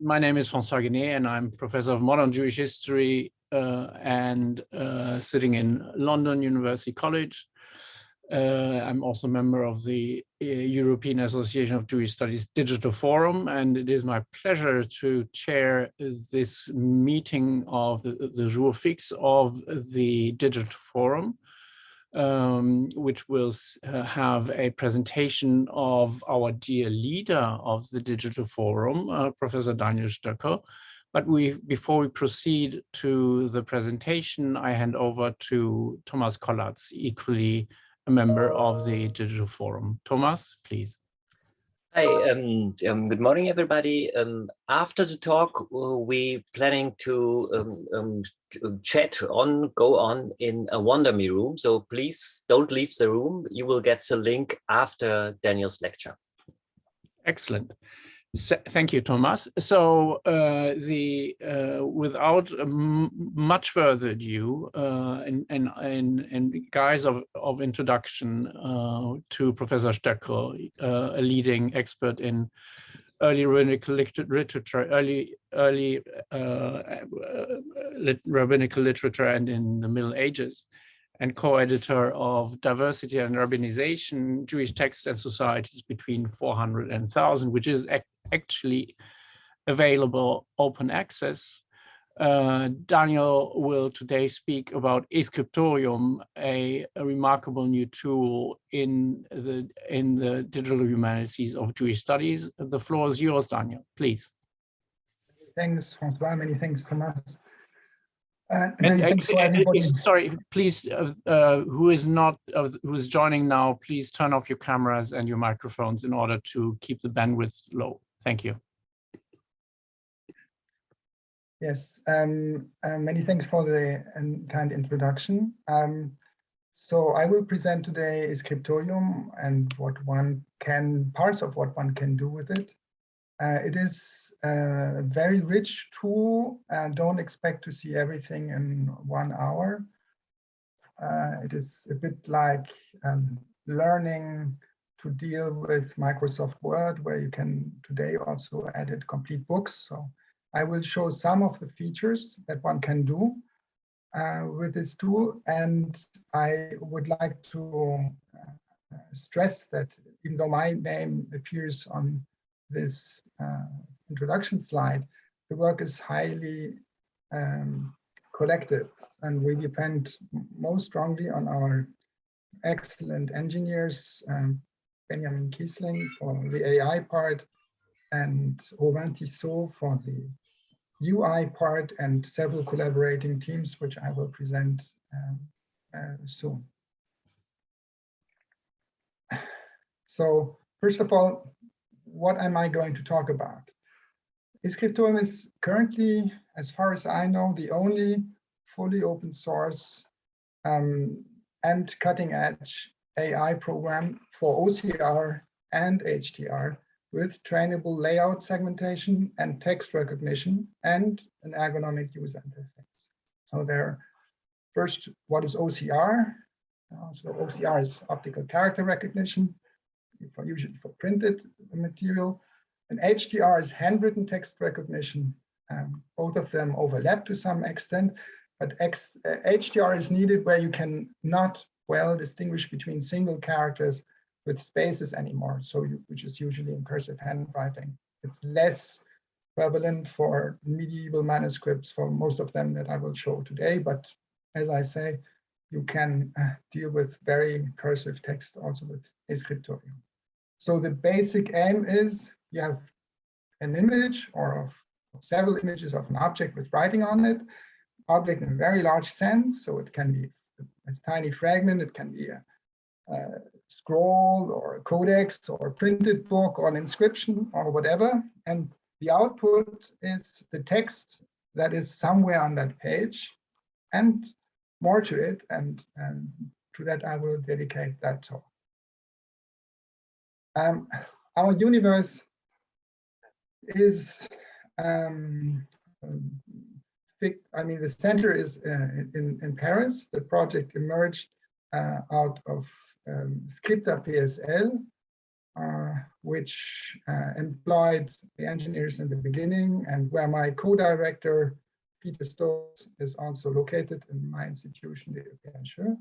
My name is François Guéné, and I'm professor of modern Jewish history and sitting in London University College. I'm also a member of the European Association of Jewish Studies Digital Forum, and it is my pleasure to chair this meeting of the jour fixe of the Digital Forum, which will have a presentation of our dear leader of the Digital Forum, Professor Daniel Stökl. But before we proceed to the presentation, I hand over to Thomas Kollatz, equally a member of the Digital Forum. Thomas, please. Hi, good morning, everybody. After the talk, we're planning to go on in a WonderMe room. So please don't leave the room. You will get the link after Daniel's lecture. Excellent. Thank you, Thomas. So without much further ado, and guise of introduction to Professor Stökl, a leading expert in early rabbinical literature, rabbinical literature, and in the Middle Ages, and co-editor of Diversity and Urbanization, Jewish Texts and Societies Between 400 and 1000, which is actually available open access. Daniel will today speak about eScriptorium, a remarkable new tool in the digital humanities of Jewish studies. The floor is yours, Daniel, please. Thanks, François. Many thanks, Thomas. Sorry, please, who is joining now, please turn off your cameras and your microphones in order to keep the bandwidth low. Thank you. Yes, many thanks for the kind introduction. So I will present today eScriptorium and parts of what one can do with it. It is a very rich tool, and don't expect to see everything in 1 hour. It is a bit like learning to deal with Microsoft Word, where you can today also edit complete books. So I will show some of the features that one can do with this tool. And I would like to stress that even though my name appears on this introduction slide, the work is highly collective, and we depend most strongly on our excellent engineers, Benjamin Kiesling for the AI part, and Robin Tissot for the UI part, and several collaborating teams, which I will present soon. So first of all, what am I going to talk about? eScriptorium is currently, as far as I know, the only fully open source and cutting edge AI program for OCR and HDR with trainable layout segmentation and text recognition and an ergonomic user interface. So first, what is OCR? So OCR is optical character recognition, usually for printed material, and HDR is handwritten text recognition. Both of them overlap to some extent, but HDR is needed where you can not well distinguish between single characters with spaces anymore, which is usually in cursive handwriting. It's less prevalent for medieval manuscripts, for most of them that I will show today, but as I say, you can deal with very cursive text also with eScriptorium. So the basic aim is you have an image or several images of an object with writing on it, object in a very large sense. So it can be a tiny fragment, it can be a scroll or a codex or a printed book or an inscription or whatever. And the output is the text that is somewhere on that page and more to it. And to that, I will dedicate that talk. Our universe is the center is in Paris. The project emerged out of Scripta PSL, which employed the engineers in the beginning, and where my co-director, Peter Stökl, is also located in my institution, the EAJS.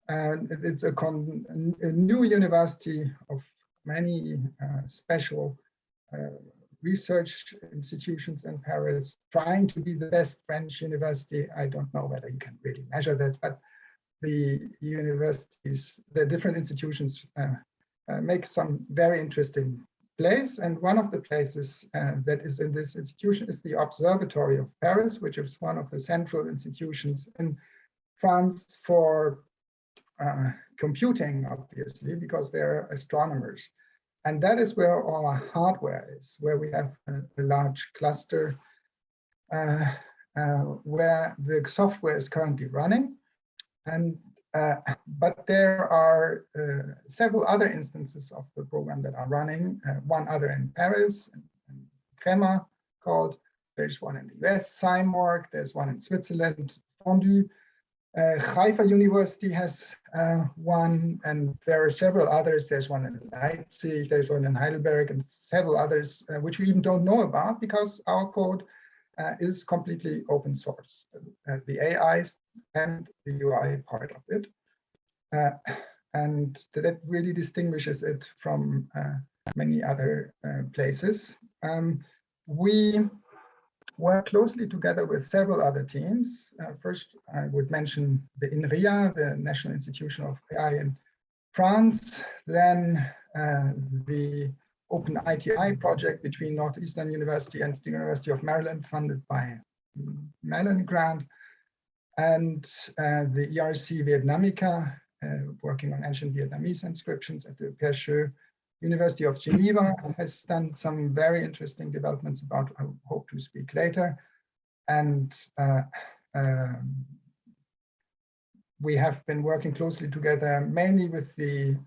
And it's a new university of many special research institutions in Paris, trying to be the best French university. I don't know whether you can really measure that, but the universities, the different institutions make some very interesting place. And one of the places that is in this institution is the Observatory of Paris, which is one of the central institutions in France for computing, obviously, because they're astronomers. And that is where all our hardware is, where we have a large cluster where the software is currently running. And but there are several other instances of the program that are running. One other in Paris, in Crema called. There's one in the US, Simorg. There's one in Switzerland, Fondu. Haifa University has one, and there are several others. There's one in Leipzig, there's one in Heidelberg, and several others which we even don't know about because our code is completely open source. The AIs and the UI part of it. And that really distinguishes it from many other places. We work closely together with several other teams. First, I would mention the INRIA, the National Institution of AI in France, then the Open ITI project between Northeastern University and the University of Maryland, funded by Mellon Grant, and the ERC Vietnamica, working on ancient Vietnamese inscriptions at the EAJS. University of Geneva has done some very interesting developments about I hope to speak later. And we have been working closely together, mainly with the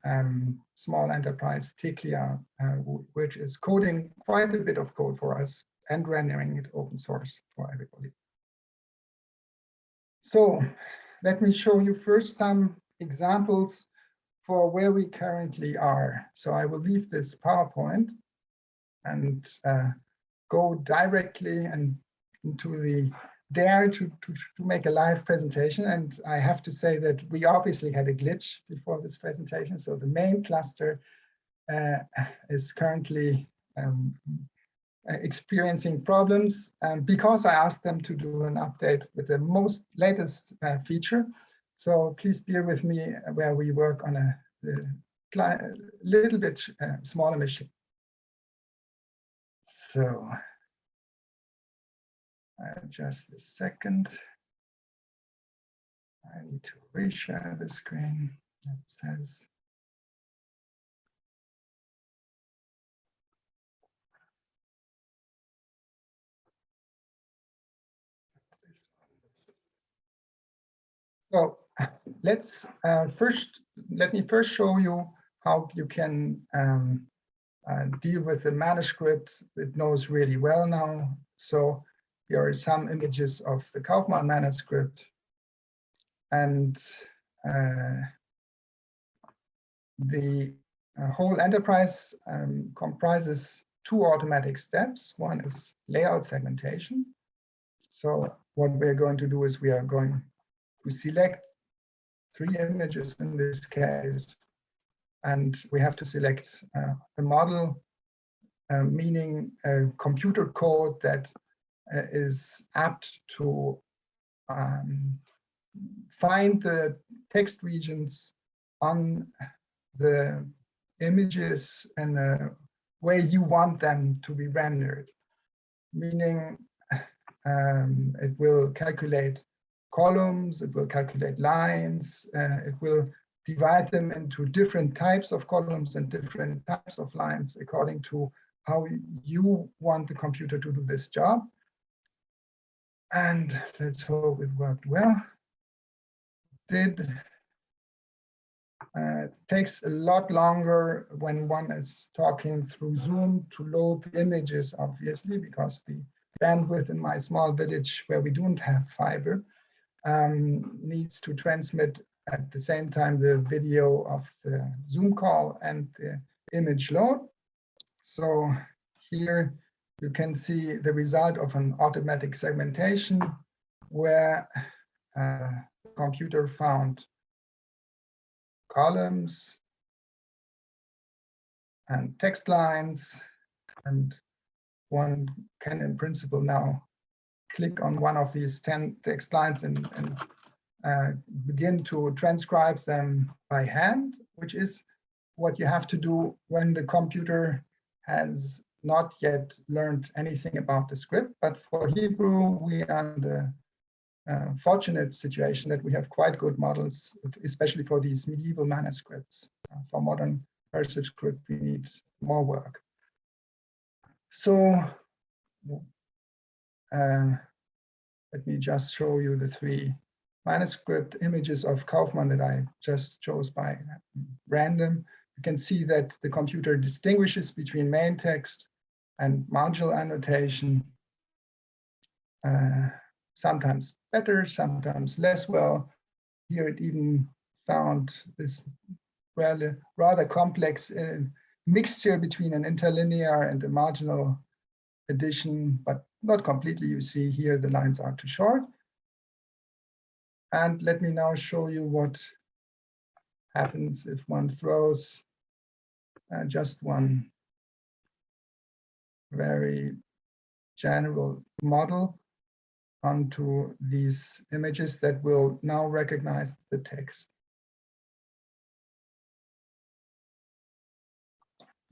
small enterprise Teclia, which is coding quite a bit of code for us and rendering it open source for everybody. So let me show you first some examples for where we currently are. So I will leave this PowerPoint and go directly and into the dare to make a live presentation. And I have to say that we obviously had a glitch before this presentation. So the main cluster is currently experiencing problems because I asked them to do an update with the most latest feature. So please bear with me where we work on a little bit smaller machine. So just a second. I need to reshare the screen. That says. So let's let me first show you how you can deal with the manuscript. It knows really well now. So here are some images of the Kaufmann manuscript, and the whole enterprise comprises two automatic steps. One is layout segmentation. So what we're going to do is we are going to select 3 images in this case, and we have to select a model, meaning a computer code that is apt to find the text regions on the images in a way you want them to be rendered, meaning it will calculate columns, it will calculate lines, it will divide them into different types of columns and different types of lines according to how you want the computer to do this job. And let's hope it worked well. It takes a lot longer when one is talking through Zoom to load the images, obviously, because the bandwidth in my small village where we don't have fiber needs to transmit at the same time the video of the Zoom call and the image load. So here you can see the result of an automatic segmentation where the computer found columns and text lines, and one can in principle now click on one of these 10 text lines and begin to transcribe them by hand, which is what you have to do when the computer has not yet learned anything about the script. But for Hebrew, we are in the fortunate situation that we have quite good models, especially for these medieval manuscripts. For modern cursive script, we need more work. So let me just show you the 3 manuscript images of Kaufmann that I just chose by random. You can see that the computer distinguishes between main text and marginal annotation, sometimes better, sometimes less well. Here it even found this rather complex mixture between an interlinear and a marginal addition, but not completely. You see here the lines are too short. And let me now show you what happens if one throws just one very general model onto these images that will now recognize the text.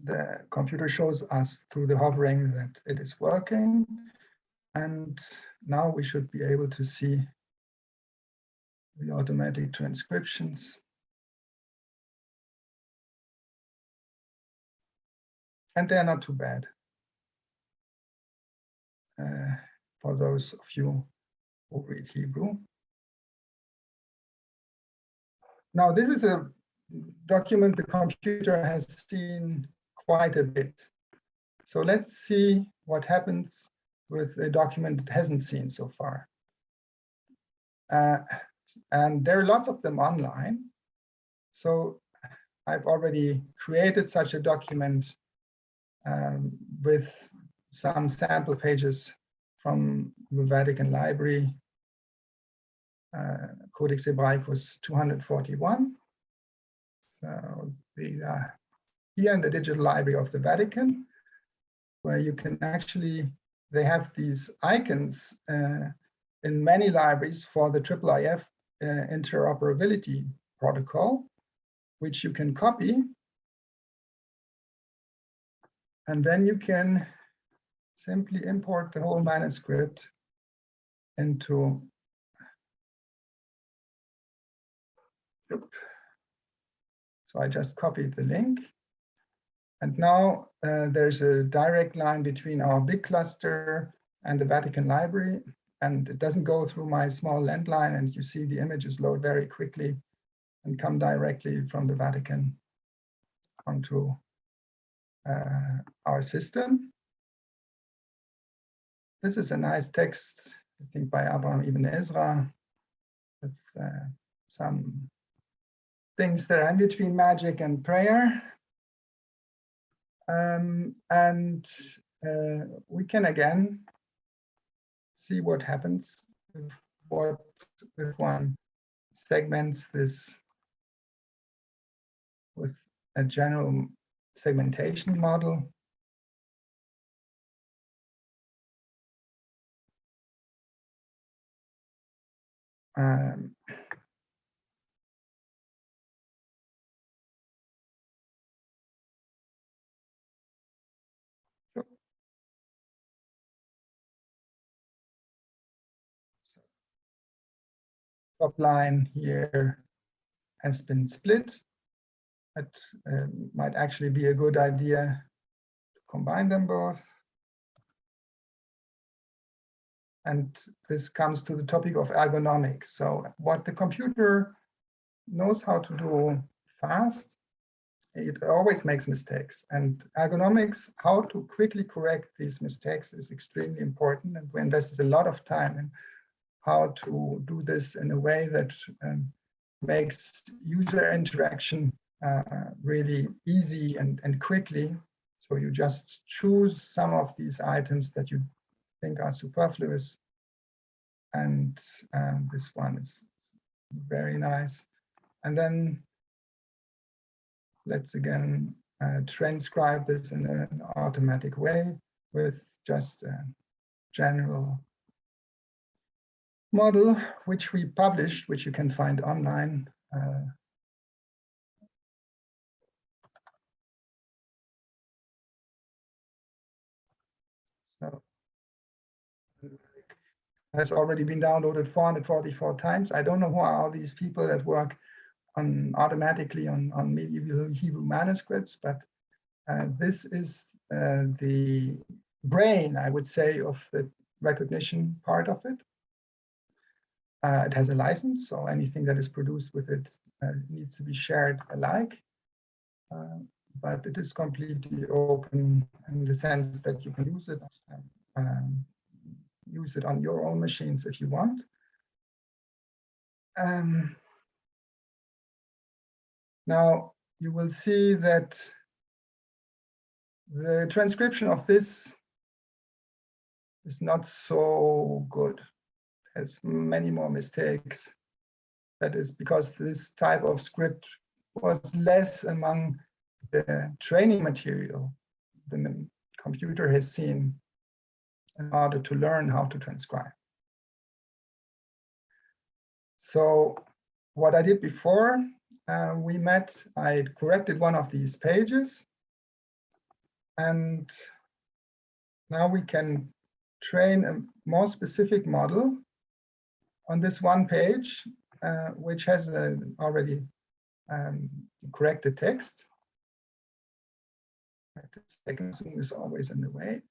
The computer shows us through the hovering that it is working. And now we should be able to see the automatic transcriptions. And they're not too bad for those of you who read Hebrew. Now, this is a document the computer has seen quite a bit. So let's see what happens with a document it hasn't seen so far. And there are lots of them online. So I've already created such a document with some sample pages from the Vatican Library. Codex Hebraicus 241. So these are here in the digital library of the Vatican, where you can actually, they have these icons in many libraries for the IIIF interoperability protocol, which you can copy. And then you can simply import the whole manuscript into So I just copied the link. And now there's a direct line between our big cluster and the Vatican Library. And it doesn't go through my small landline. And you see the images load very quickly and come directly from the Vatican onto our system. This is a nice text, I think, by Stökl Ben Ezra, with some things that are in between magic and prayer. We can again see what happens if one segments this with a general segmentation model. So, top line here has been split. That might actually be a good idea to combine them both. And this comes to the topic of ergonomics. So what the computer knows how to do fast, it always makes mistakes. And ergonomics, how to quickly correct these mistakes, is extremely important. And we invested a lot of time in how to do this in a way that makes user interaction really easy and quickly. So you just choose some of these items that you think are superfluous. And this one is very nice. And then let's again transcribe this in an automatic way with just a general model, which we published, which you can find online. So it has already been downloaded 444 times. I don't know who are all these people that work automatically on medieval Hebrew manuscripts, but this is the brain, I would say, of the recognition part of it. It has a license, so anything that is produced with it needs to be shared alike. But it is completely open in the sense that you can use it on your own machines if you want. Now you will see that the transcription of this is not so good. It has many more mistakes. That is because this type of script was less among the training material the computer has seen in order to learn how to transcribe. So what I did before we met, I corrected one of these pages, and now we can train a more specific model on this one page, which has already corrected text. The second zoom is always in the way.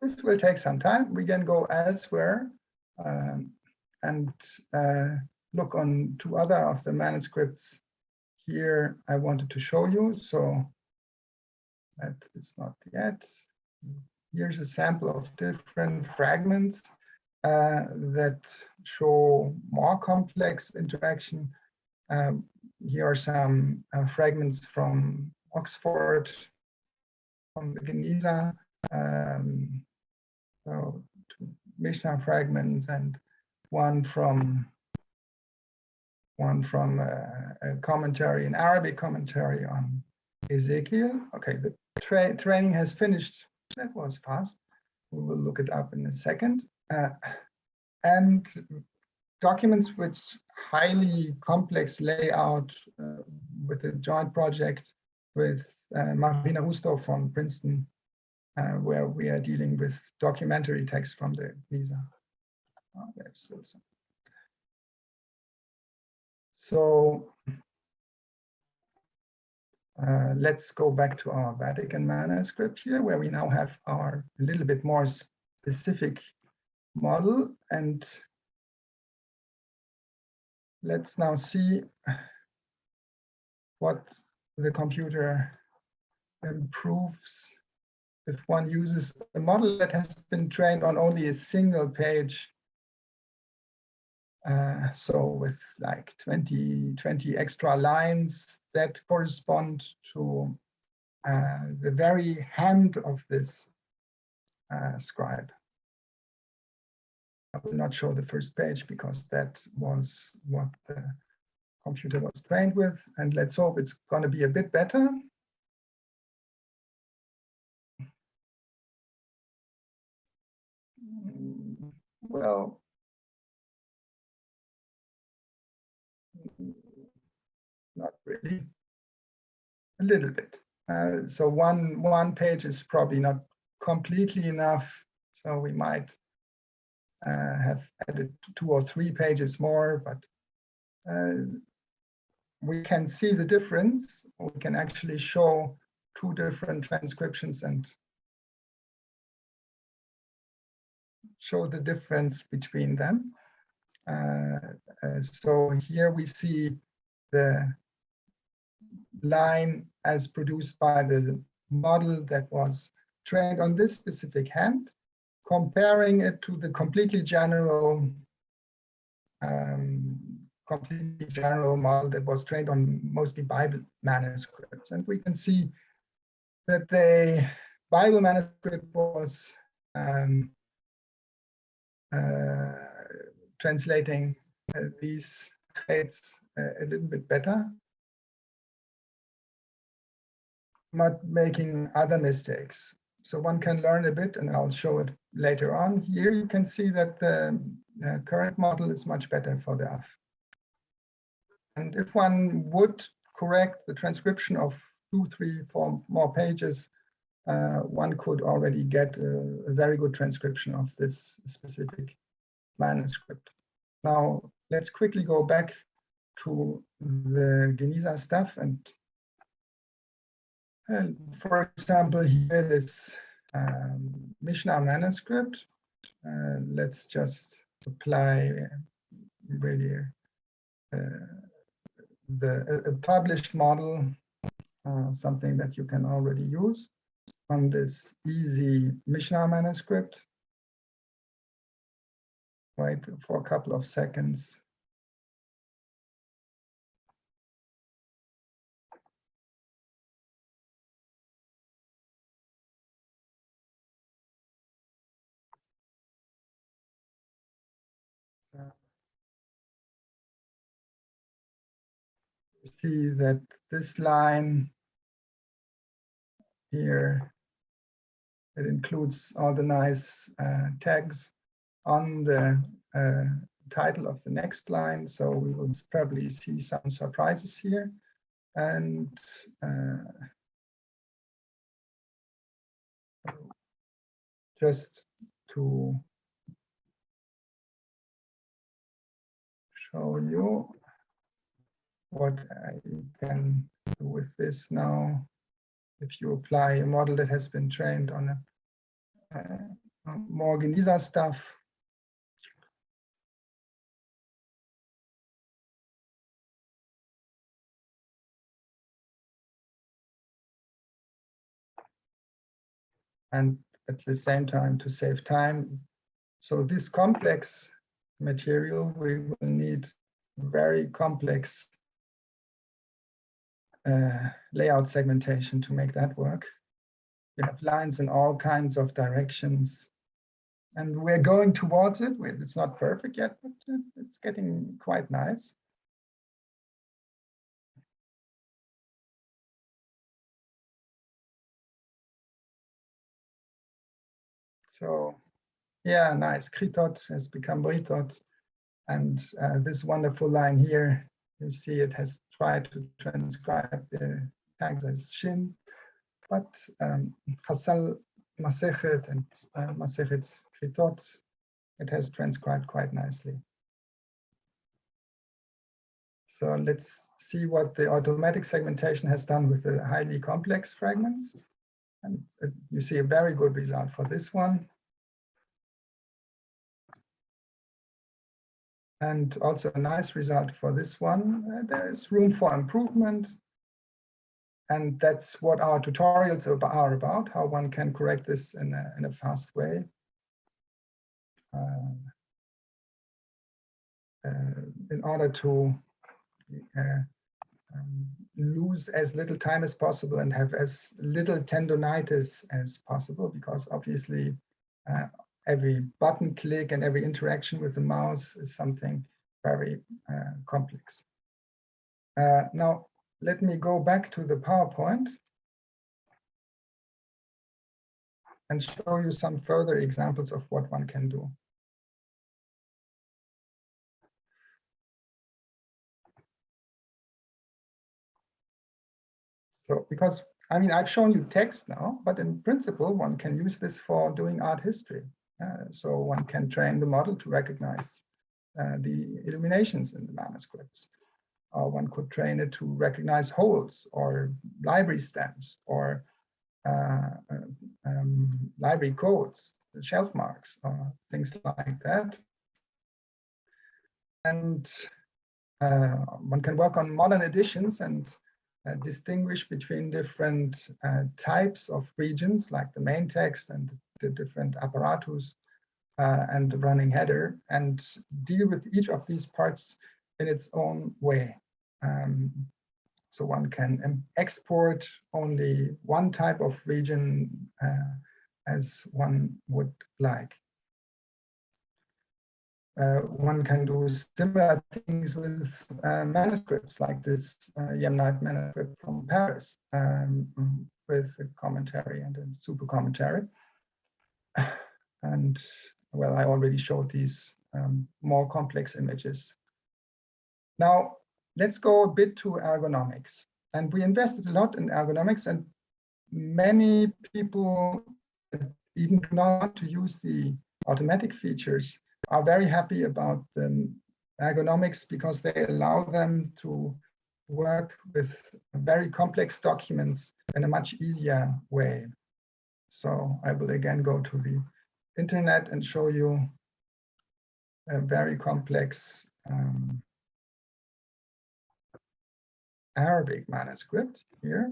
This will take some time. We can go elsewhere and look on two other of the manuscripts here I wanted to show you. So that is not yet. Here's a sample of different fragments that show more complex interaction. Here are some fragments from Oxford, from the Geniza, so Mishnah fragments, and one from a commentary, an Arabic commentary on Ezekiel. Okay, the training has finished. That was fast. We will look it up in a second. And documents with highly complex layout with a joint project with Marina Rustow from Princeton, where we are dealing with documentary text from the Geniza. Oh, there's still some. So let's go back to our Vatican manuscript here, where we now have our a little bit more specific model. And let's now see what the computer improves if one uses a model that has been trained on only a single page. So with like 20 extra lines that correspond to the very hand of this scribe. I will not show the first page because that was what the computer was trained with, and let's hope it's going to be a bit better. Well, not really, a little bit. So one page is probably not completely enough, so we might have added 2 or 3 pages more, but we can see the difference. We can actually show 2 different transcriptions and show the difference between them. So here we see the line as produced by the model that was trained on this specific hand, comparing it to the completely general model that was trained on mostly Bible manuscripts. And we can see that the Bible manuscript was translating these traits a little bit better, not making other mistakes. So one can learn a bit, and I'll show it later on. Here you can see that the current model is much better for the AF. And if one would correct the transcription of 2, 3, 4 more pages, one could already get a very good transcription of this specific manuscript. Now, let's quickly go back to the Geniza stuff. And for example, here, this Mishnah manuscript, let's just apply really a published model, something that you can already use on this easy Mishnah manuscript. Wait for a couple of seconds. See that this line here, it includes all the nice tags on the title of the next line. So we will probably see some surprises here. And just to show you what I can do with this now, if you apply a model that has been trained on a more Geniza stuff, and at the same time to save time. So this complex material, we will need very complex layout segmentation to make that work. We have lines in all kinds of directions, and we're going towards it. It's not perfect yet, but it's getting quite nice. So yeah, nice. Kritot has become Britot. And this wonderful line here, you see it has tried to transcribe the tags as Shin, but Hassal Masechet and Masechet Kritot, it has transcribed quite nicely. So let's see what the automatic segmentation has done with the highly complex fragments. And you see a very good result for this one. And also a nice result for this one. There is room for improvement. And that's what our tutorials are about, how one can correct this in a fast way. In order to lose as little time as possible and have as little tendonitis as possible, because obviously every button click and every interaction with the mouse is something very complex. Now, let me go back to the PowerPoint and show you some further examples of what one can do. So, because, I mean, I've shown you text now, but in principle, one can use this for doing art history. So one can train the model to recognize the illuminations in the manuscripts. Or one could train it to recognize holes or library stamps or library codes, shelf marks, things like that. And one can work on modern editions and distinguish between different types of regions, like the main text and the different apparatus and the running header, and deal with each of these parts in its own way. So one can export only one type of region as one would like. One can do similar things with manuscripts, like this Yemnite manuscript from Paris, with a commentary and a super commentary. And well, I already showed these more complex images. Now, let's go a bit to ergonomics. And we invested a lot in ergonomics, and many people even do not want to use the automatic features are very happy about the ergonomics because they allow them to work with very complex documents in a much easier way. So I will again go to the internet and show you a very complex Arabic manuscript here.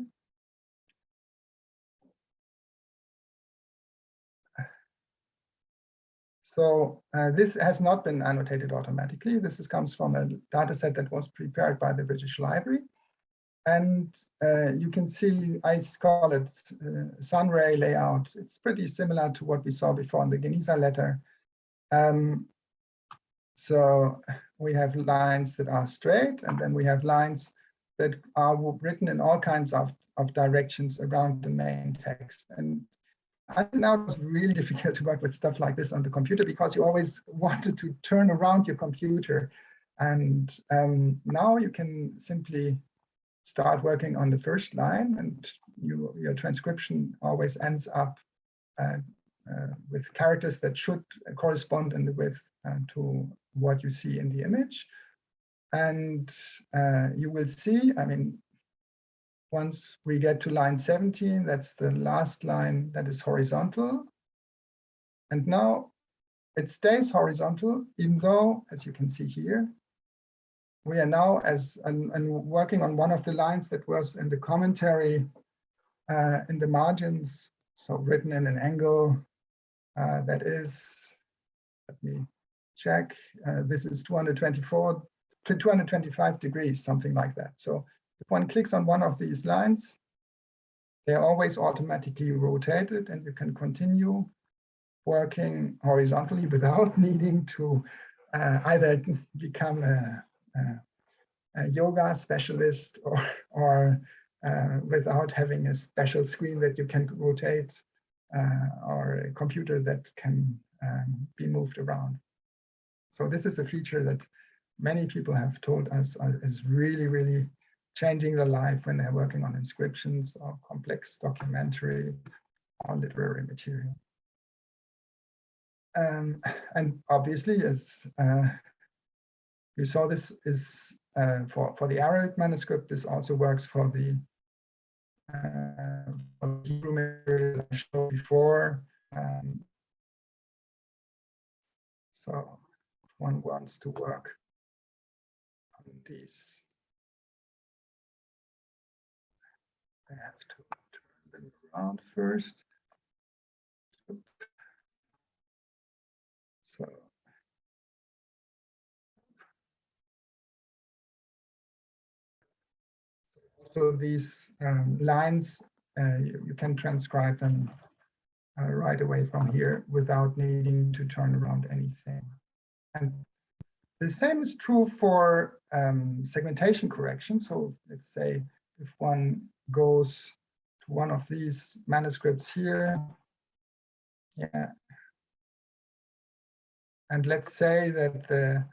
So this has not been annotated automatically. This comes from a data set that was prepared by the British Library. And you can see, I call it Sunray layout. It's pretty similar to what we saw before in the Geniza letter. So we have lines that are straight, and then we have lines that are written in all kinds of directions around the main text. And now it's really difficult to work with stuff like this on the computer because you always wanted to turn around your computer. And now you can simply start working on the first line, and your transcription always ends up with characters that should correspond in the width to what you see in the image. And you will see, I mean, once we get to line 17, that's the last line that is horizontal. And now it stays horizontal, even though, as you can see here, we are now working on one of the lines that was in the commentary in the margins, so written in an angle that is, let me check, this is 224 to 225 degrees, something like that. So if one clicks on one of these lines, they're always automatically rotated, and you can continue working horizontally without needing to either become a yoga specialist or without having a special screen that you can rotate or a computer that can be moved around. So this is a feature that many people have told us is really, really changing their life when they're working on inscriptions or complex documentary or literary material. And obviously, as you saw, this is for the Arabic manuscript. This also works for the Hebrew material I showed before. So if one wants to work on these, I have to turn them around first. So these lines, you can transcribe them right away from here without needing to turn around anything. And the same is true for segmentation correction. So let's say if one goes to one of these manuscripts here, yeah, and let's say that the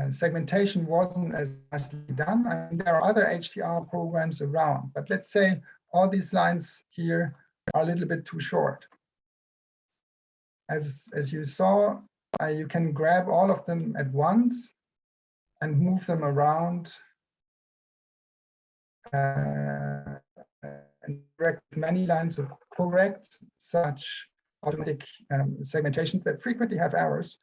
segmentation wasn't as nicely done. I mean, there are other HDR programs around, but let's say all these lines here are a little bit too short. As you saw, you can grab all of them at once and move them around and correct many lines of correct such automatic segmentations that frequently have errors.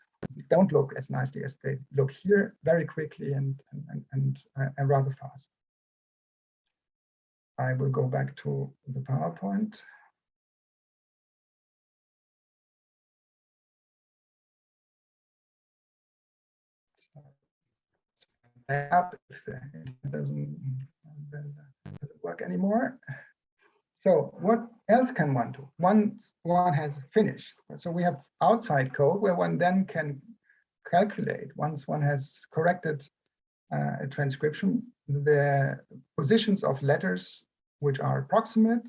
Don't look as nicely as they look here very quickly and rather fast. I will go back to the PowerPoint. Up if it doesn't work anymore. So what else can one do once one has finished? So we have outside code where one then can calculate, once one has corrected a transcription, the positions of letters which are approximate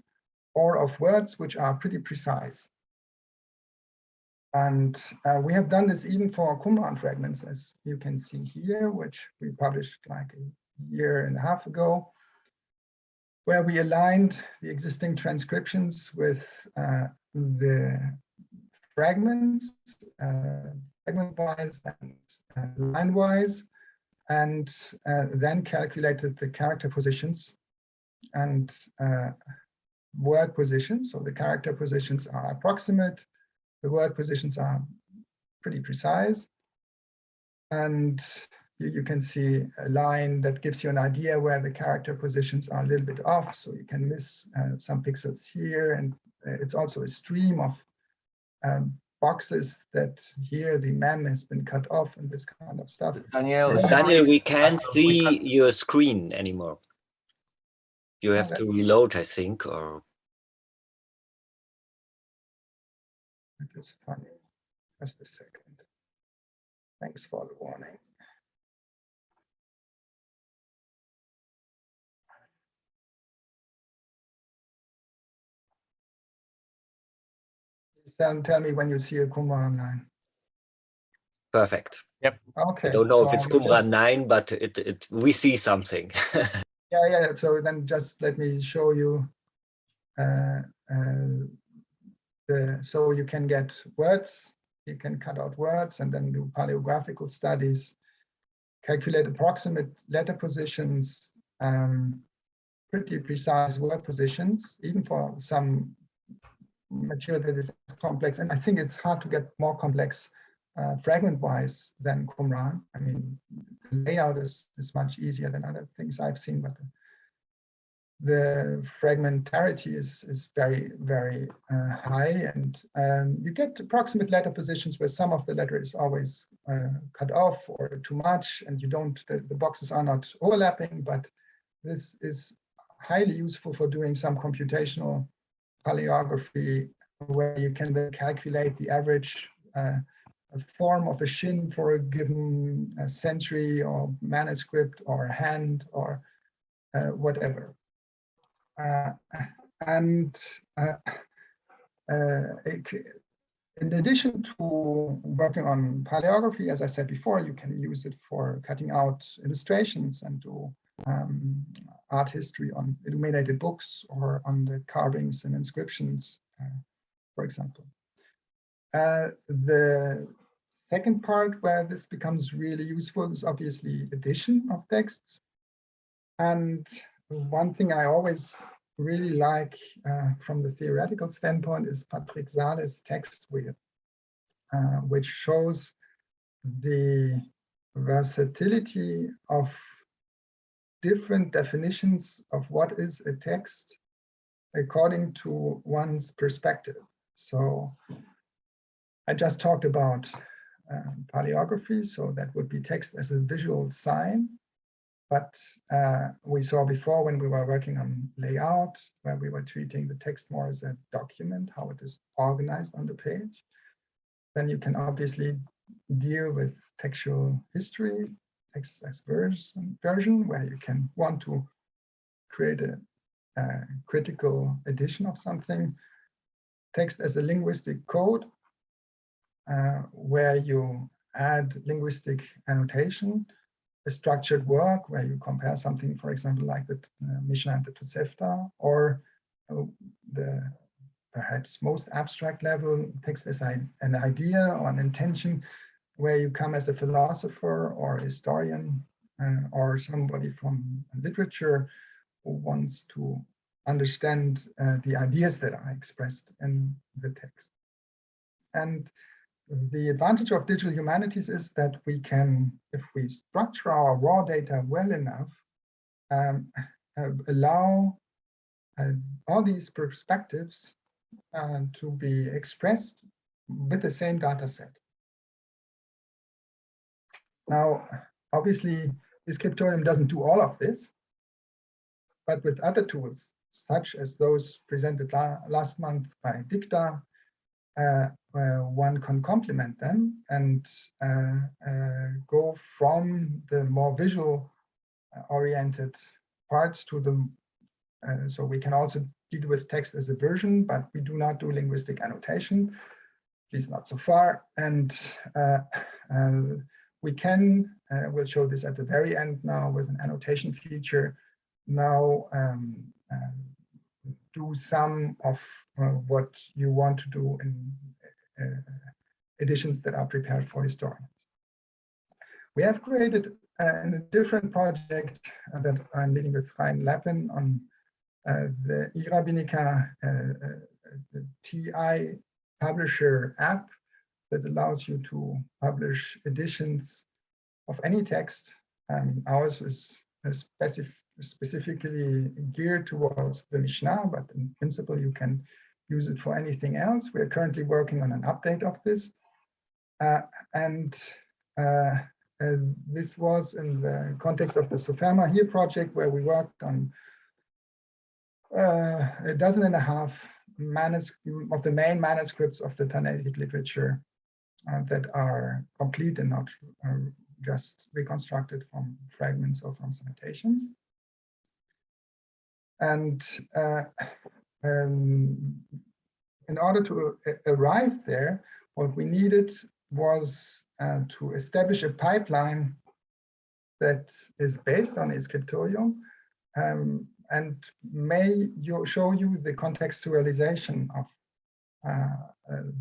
or of words which are pretty precise. And we have done this even for Qumran fragments, as you can see here, which we published like a year and a half ago, where we aligned the existing transcriptions with the fragments, fragment-wise and line-wise, and then calculated the character positions and word positions. So the character positions are approximate, the word positions are pretty precise. And you can see a line that gives you an idea where the character positions are a little bit off. So you can miss some pixels here. And it's also a stream of boxes that here the mem has been cut off and this kind of stuff. Daniel, we can't see your screen anymore. You have to reload, I think, or. That is funny. Just a second. Thanks for the warning. Tell me when you see a Qumran line. Perfect. Yep. Okay. I don't know so if it's Qumran 9, but we see something. Yeah. So then just let me show you. So you can get words, you can cut out words and then do paleographical studies, calculate approximate letter positions, pretty precise word positions, even for some material that is complex. And I think it's hard to get more complex fragment-wise than Qumran. I mean, the layout is much easier than other things I've seen, but the fragmentarity is very, very high, and you get approximate letter positions where some of the letter is always cut off or too much, and you don't, the boxes are not overlapping, but this is highly useful for doing some computational paleography where you can then calculate the average form of a shin for a given century or manuscript or hand or whatever. In addition to working on paleography, as I said before, you can use it for cutting out illustrations and do art history on illuminated books or on the carvings and inscriptions, for example. The second part where this becomes really useful is obviously addition of texts. And one thing I always really like from the theoretical standpoint is Patrick Sahle's text wheel, which shows the versatility of different definitions of what is a text according to one's perspective. So I just talked about paleography, so that would be text as a visual sign. But we saw before when we were working on layout, where we were treating the text more as a document, how it is organized on the page. Then you can obviously deal with textual history, text as version, where you can want to create a critical edition of something. Text as a linguistic code, where you add linguistic annotation. A structured work where you compare something, for example, like the Mishnah and the Tosefta, or the perhaps most abstract level, text as an idea or an intention, where you come as a philosopher or historian or somebody from literature who wants to understand the ideas that are expressed in the text. And the advantage of digital humanities is that we can, if we structure our raw data well enough, allow all these perspectives to be expressed with the same data set. Now, obviously, eScriptorium doesn't do all of this, but with other tools, such as those presented last month by Dicta, one can complement them and go from the more visual oriented parts to the, so we can also deal with text as a version, but we do not do linguistic annotation, at least not so far. And we can, we'll show this at the very end now with an annotation feature, now do some of what you want to do in editions that are prepared for historians. We have created in a different project that I'm leading with Ryan Lappin on the eRabbinica TI publisher app that allows you to publish editions of any text. Ours was specifically geared towards the Mishnah, but in principle, you can use it for anything else. We're currently working on an update of this. This was in the context of the Soferma here project, where we worked on 12.5 of the main manuscripts of the Tannaitic literature that are complete and not just reconstructed from fragments or from citations. And in order to arrive there, what we needed was to establish a pipeline that is based on eScriptorium and may show you the contextualization of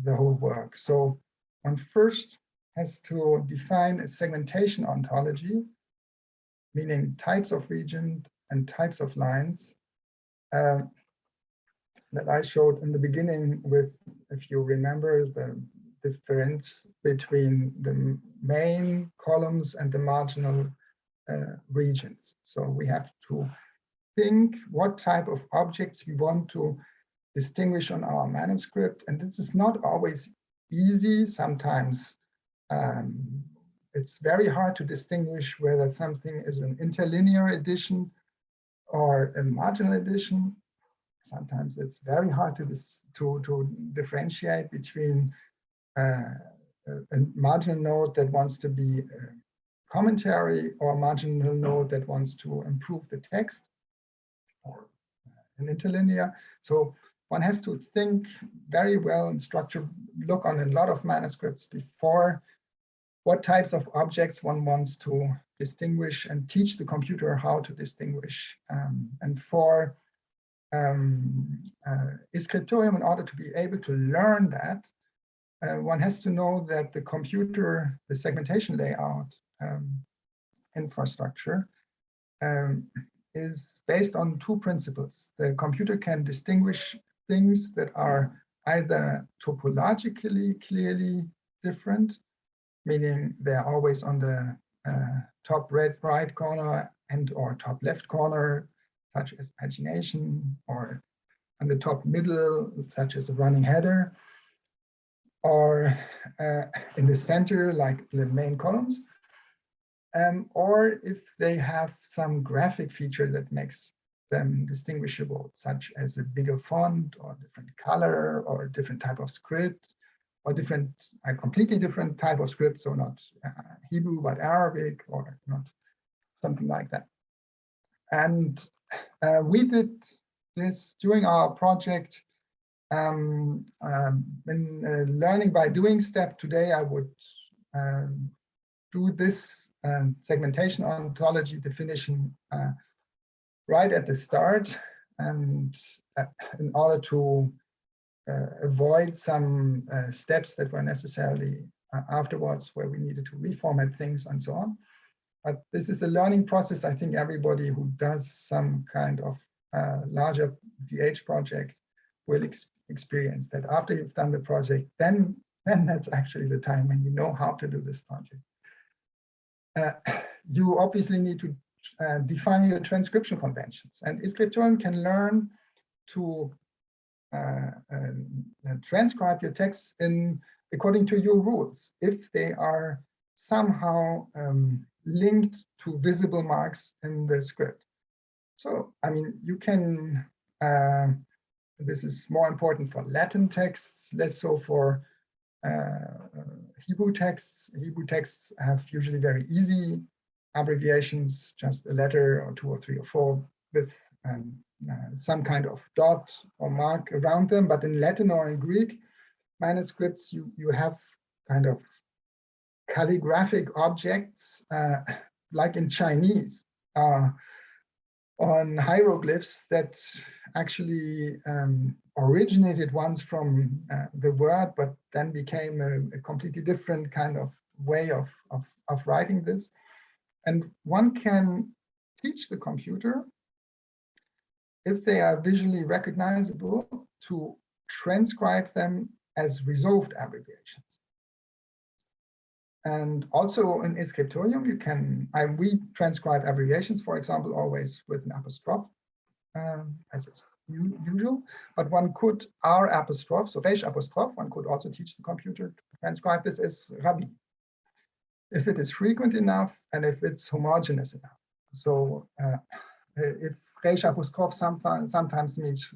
the whole work. So one first has to define a segmentation ontology, meaning types of region and types of lines that I showed in the beginning with, if you remember, the difference between the main columns and the marginal regions. So we have to think what type of objects we want to distinguish on our manuscript. And this is not always easy. Sometimes it's very hard to distinguish whether something is an interlinear edition or a marginal edition. Sometimes it's very hard to differentiate between a marginal note that wants to be a commentary or a marginal note that wants to improve the text, or an interlinear. So one has to think very well and look on a lot of manuscripts before what types of objects one wants to distinguish and teach the computer how to distinguish. And for eScriptorium, in order to be able to learn that, one has to know that the computer, the segmentation layout infrastructure is based on two principles. The computer can distinguish things that are either topologically clearly different, meaning they're always on the top right corner and or top left corner, such as pagination, or on the top middle, such as a running header, or in the center, like the main columns, or if they have some graphic feature that makes them distinguishable, such as a bigger font or different color or different type of script, or a completely different type of script, so not Hebrew, but Arabic, or not something like that. And we did this during our project in learning by doing step. Today, I would do this segmentation ontology definition right at the start, and in order to avoid some steps that were necessarily afterwards, where we needed to reformat things and so on. But this is a learning process. I think everybody who does some kind of larger DH project will experience that. After you've done the project, then that's actually the time when you know how to do this project. You obviously need to define your transcription conventions, and eScriptorium can learn to transcribe your text according to your rules, if they are somehow linked to visible marks in the script. So, I mean, you can, this is more important for Latin texts, less so for Hebrew texts. Hebrew texts have usually very easy abbreviations, just a letter or 2 or 3 or 4 with some kind of dot or mark around them. But in Latin or in Greek manuscripts, you have kind of calligraphic objects, like in Chinese, on hieroglyphs that actually originated once from the word, but then became a completely different kind of way of writing this. And one can teach the computer, if they are visually recognizable, to transcribe them as resolved abbreviations. And also in eScriptorium, you can, we transcribe abbreviations, for example, always with an apostrophe, as is usual, but one could, R apostrophe, so Resh apostrophe, one could also teach the computer to transcribe this as Rabbi, if it is frequent enough and if it's homogeneous enough. So if Resh apostrophe sometimes means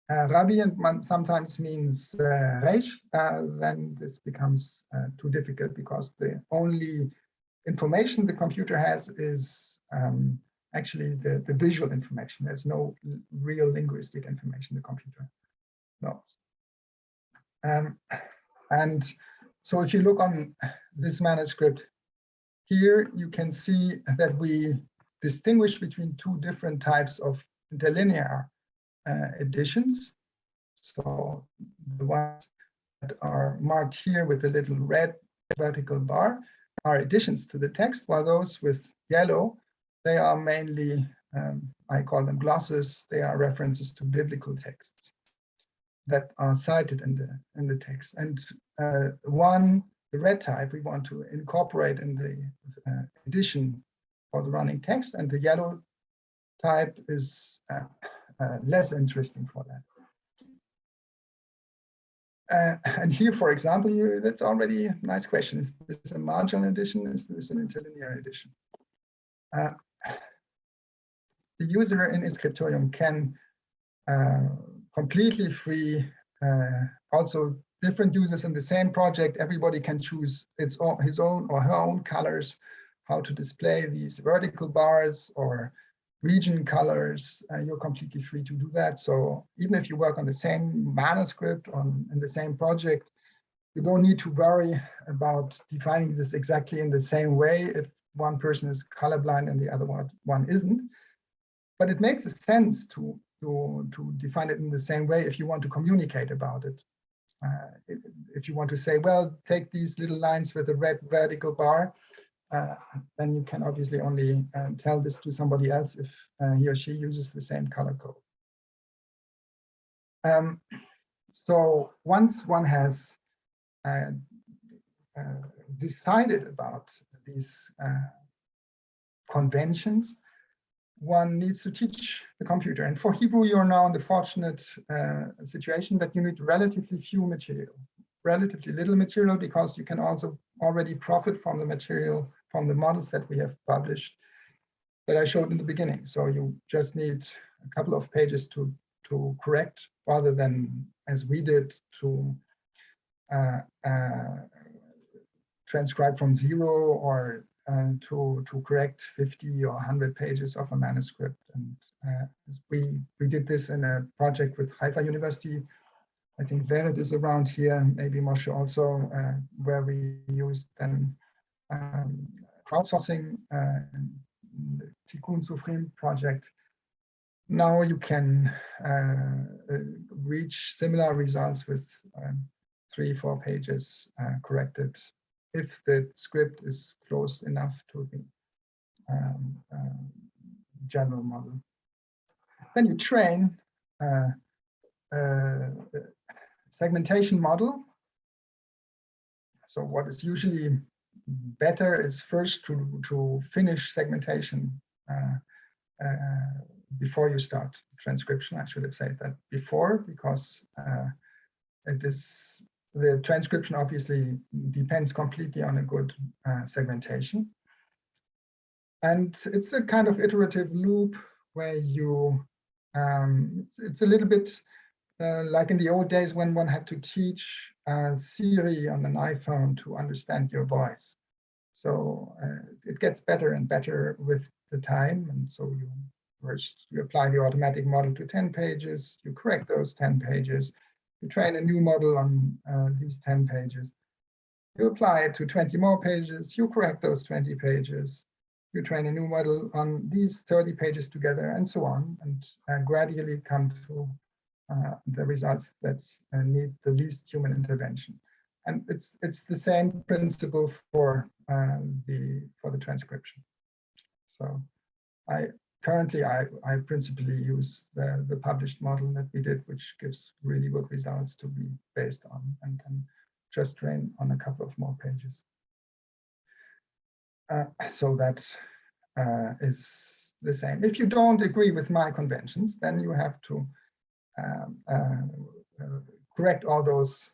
Rabbi and sometimes means Resh, then this becomes too difficult, because the only information the computer has is actually the visual information. There's no real linguistic information the computer knows. And so if you look on this manuscript here, you can see that we distinguish between 2 different types of interlinear editions. So the ones that are marked here with a little red vertical bar are additions to the text, while those with yellow, they are mainly, I call them glosses. They are references to biblical texts that are cited in the text. And the red type, we want to incorporate in the edition for the running text, and the yellow type is less interesting for that. And here, for example, that's already a nice question. Is this a marginal edition? Is this an interlinear edition? The user in eScriptorium can completely free, also different users in the same project. Everybody can choose his own or her own colors, how to display these vertical bars or region colors. You're completely free to do that. So even if you work on the same manuscript in the same project, you don't need to worry about defining this exactly in the same way if one person is colorblind and the other one isn't. But it makes sense to define it in the same way if you want to communicate about it. If you want to say, well, take these little lines with a red vertical bar, then you can obviously only tell this to somebody else if he or she uses the same color code. So once one has decided about these conventions, one needs to teach the computer. And for Hebrew, you're now in the fortunate situation that you need relatively few material, relatively little material, because you can also already profit from the material, from the models that we have published that I showed in the beginning. So you just need a couple of pages to correct, rather than, as we did, to transcribe from 0 or to correct 50 or 100 pages of a manuscript. And we did this in a project with Haifa University. I think Vered is around here, maybe Moshe also, where we used then crowdsourcing, the Tikkun Sufrim project. Now you can reach similar results with 3-4 pages corrected, if the script is close enough to the general model. Then you train segmentation model. So what is usually better is first to finish segmentation before you start transcription. I should have said that before, because the transcription obviously depends completely on a good segmentation. And it's a kind of iterative loop where you, it's a little bit like in the old days when one had to teach Siri on an iPhone to understand your voice. So it gets better and better with the time. And so you apply the automatic model to 10 pages, you correct those 10 pages, you train a new model on these 10 pages, you apply it to 20 more pages, you correct those 20 pages, you train a new model on these 30 pages together, and so on, and gradually come to the results that need the least human intervention. And it's the same principle for the transcription. So currently I principally use the published model that we did, which gives really good results to be based on, and can just train on a couple of more pages. So that is the same. If you don't agree with my conventions, then you have to correct all those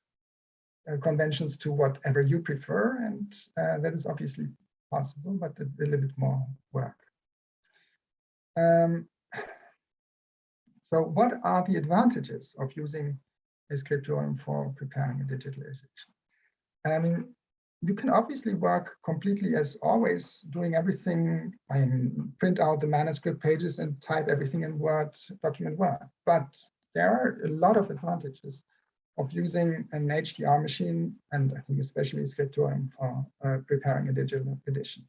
conventions to whatever you prefer, and that is obviously possible, but a little bit more work. So what are the advantages of using eScriptorium for preparing a digital edition? I mean, you can obviously work completely as always, doing everything, print out the manuscript pages and type everything in Word, document Word. But there are a lot of advantages of using an HDR machine, and I think especially eScriptorium for preparing a digital edition.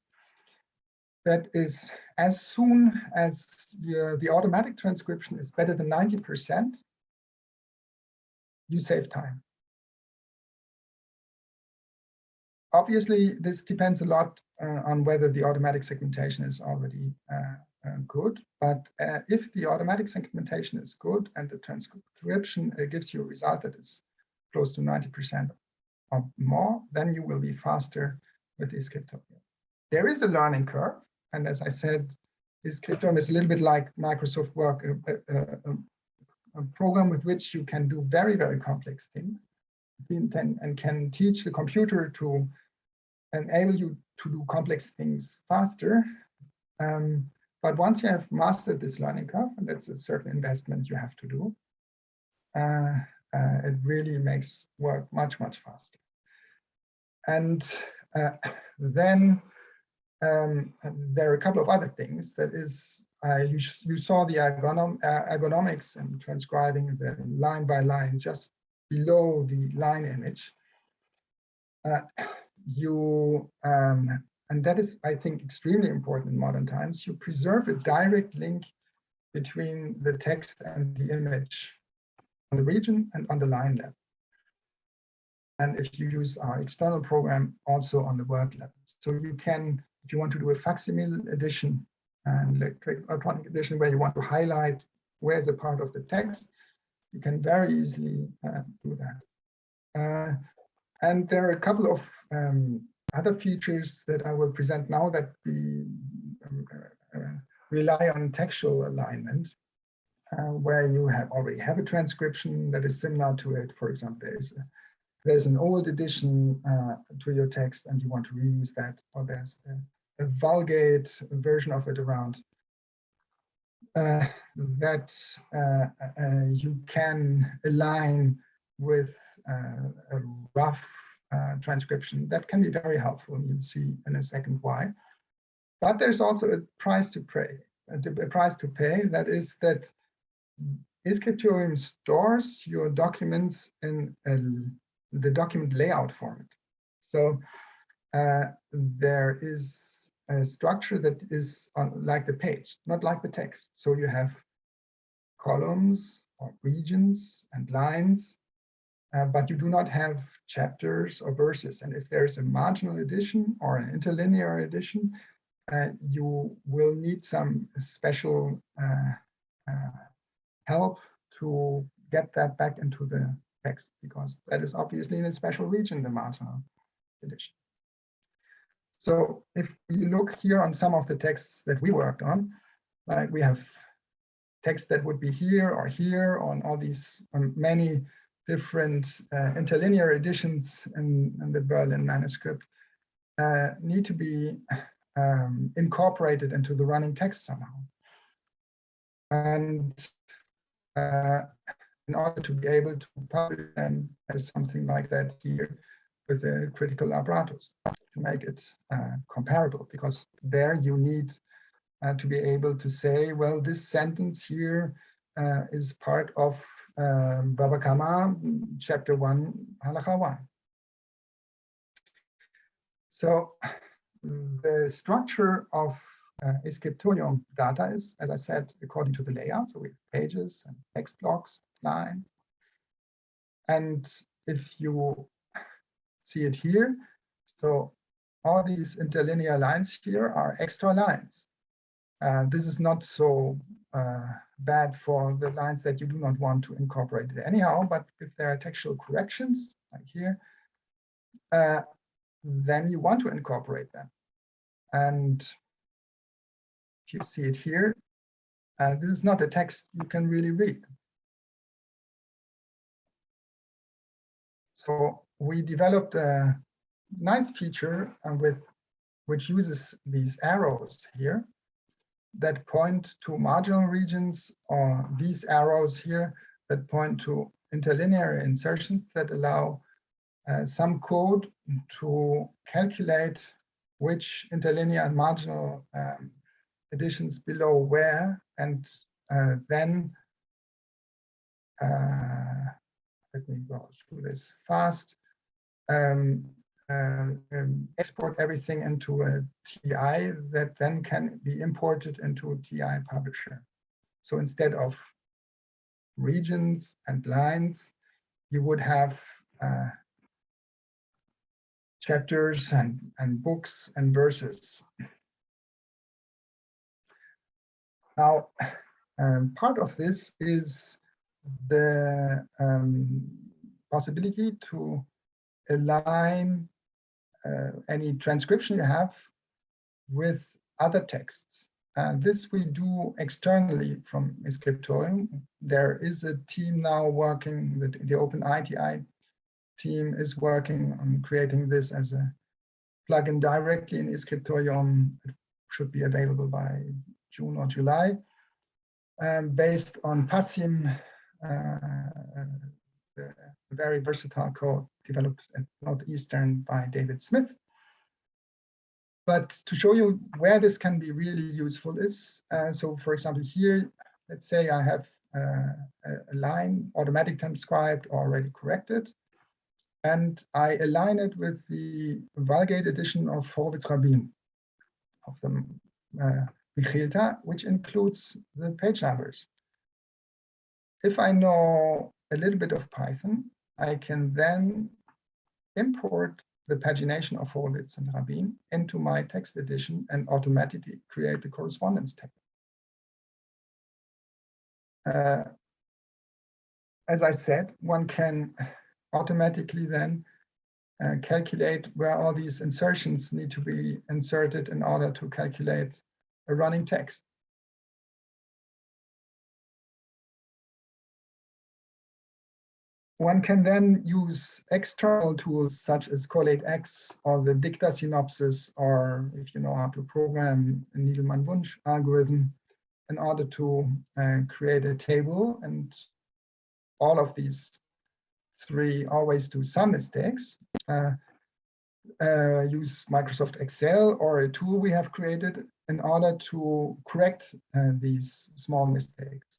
That is, as soon as the automatic transcription is better than 90%, you save time. Obviously, this depends a lot on whether the automatic segmentation is already good. But if the automatic segmentation is good and the transcription gives you a result that is close to 90% or more, then you will be faster with eScriptorium. There is a learning curve. And as I said, eScriptorium is a little bit like Microsoft Word, a program with which you can do very, very complex things and can teach the computer to enable you to do complex things faster. But once you have mastered this learning curve, and that's a certain investment you have to do, it really makes work much, much faster. And then there are a couple of other things. That is, you saw the ergonomics and transcribing the line by line just below the line image. And that is, I think, extremely important in modern times. You preserve a direct link between the text and the image on the region and on the line level. And if you use our external program, also on the word level. So you can, if you want to do a facsimile edition and electronic edition where you want to highlight where's a part of the text, you can very easily do that. And there are a couple of other features that I will present now that we rely on textual alignment, where you already have a transcription that is similar to it. For example, there's an old edition to your text and you want to reuse that, or there's a Vulgate version of it around, that you can align with a rough transcription. That can be very helpful. You'll see in a second why. But there's also a price to pay. That is that eScriptorium stores your documents in the document layout format. So there is a structure that is like the page, not like the text. So you have columns or regions and lines, but you do not have chapters or verses. And if there's a marginal addition or an interlinear addition, you will need some special help to get that back into the text, because that is obviously in a special region, the marginal addition. So if you look here on some of the texts that we worked on, like we have text that would be here or on all these many different interlinear editions in the Berlin manuscript need to be incorporated into the running text somehow. And in order to be able to publish them as something like that here with a critical apparatus to make it comparable, because there you need to be able to say, well, this sentence here is part of Baba Kama, chapter 1, halakha 1. So the structure of eScriptorium data is, as I said, according to the layout. So we have pages and text blocks, lines. And if you see it here, so all these interlinear lines here are extra lines. This is not so bad for the lines that you do not want to incorporate it anyhow, but if there are textual corrections, like here, then you want to incorporate them. And if you see it here, this is not a text you can really read. So we developed a nice feature which uses these arrows here that point to marginal regions, or these arrows here that point to interlinear insertions that allow some code to calculate which interlinear and marginal additions below where, and then let me go through this fast. Export everything into a TI that then can be imported into a TI publisher. So instead of regions and lines, you would have chapters and books and verses. Now, part of this is the possibility to align any transcription you have with other texts. This we do externally from eScriptorium. There is a team now working, the Open ITI team is working on creating this as a plugin directly in eScriptorium. It should be available by June or July, based on PASSIM, the very versatile code developed at Northeastern by David Smith. But to show you where this can be really useful is, so for example here, let's say I have a line automatic transcribed or already corrected, and I align it with the Vulgate edition of Horowitz Rabbin, of the Michelta, which includes the page numbers. If I know a little bit of Python, I can then import the pagination of Horowitz and Rabbin into my text edition and automatically create the correspondence table. As I said, one can automatically then calculate where all these insertions need to be inserted in order to calculate a running text. One can then use external tools such as CollateX or the Dicta synopsis, or if you know how to program a Needleman-Wunsch algorithm, in order to create a table. And all of these three always do some mistakes. Use Microsoft Excel or a tool we have created in order to correct these small mistakes.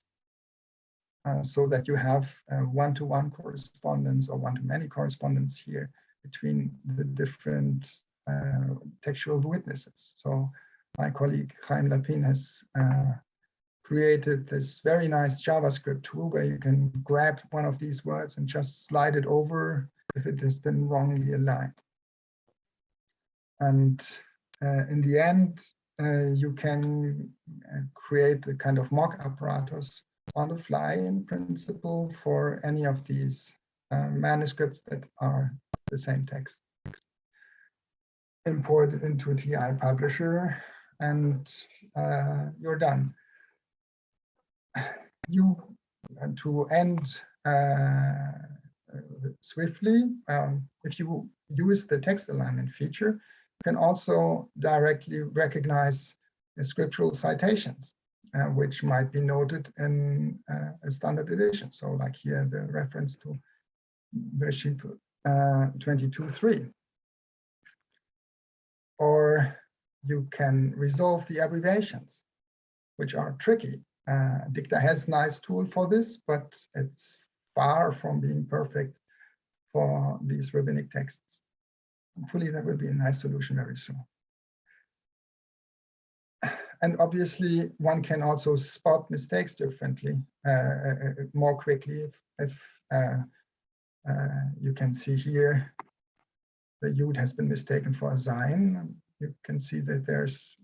So that you have one-to-one correspondence or one-to-many correspondence here between the different textual witnesses. So my colleague Chaim Lapin has created this very nice JavaScript tool where you can grab one of these words and just slide it over if it has been wrongly aligned. And in the end, you can create a kind of mock apparatus on the fly in principle for any of these manuscripts that are the same text. Import it into a TI publisher and you're done. to end swiftly, if you use the text alignment feature, you can also directly recognize scriptural citations, which might be noted in a standard edition. So like here, the reference to Bereshit 22:3. Or you can resolve the abbreviations, which are tricky. Dicta has a nice tool for this, but it's far from being perfect for these rabbinic texts. Hopefully there will be a nice solution very soon. And obviously one can also spot mistakes differently, more quickly. If you can see here, the yud has been mistaken for a zayin. You can see that there's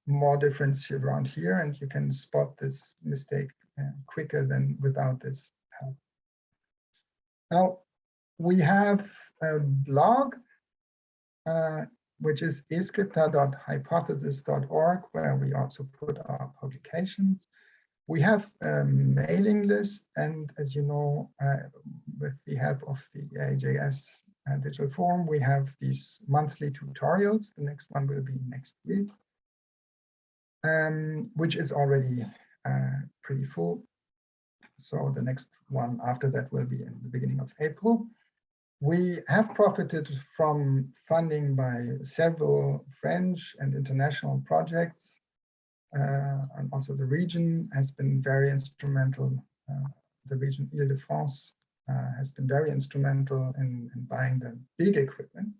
more difference around here, and you can spot this mistake quicker than without this help. Now, we have a blog, which is escripta.hypothesis.org, where we also put our publications. We have a mailing list, and as you know, with the help of the EAJS Digital Forum, we have these monthly tutorials. The next one will be next week, which is already pretty full. So the next one after that will be in the beginning of April. We have profited from funding by several French and international projects. And also the region has been very instrumental. The region Île-de-France has been very instrumental in buying the big equipment.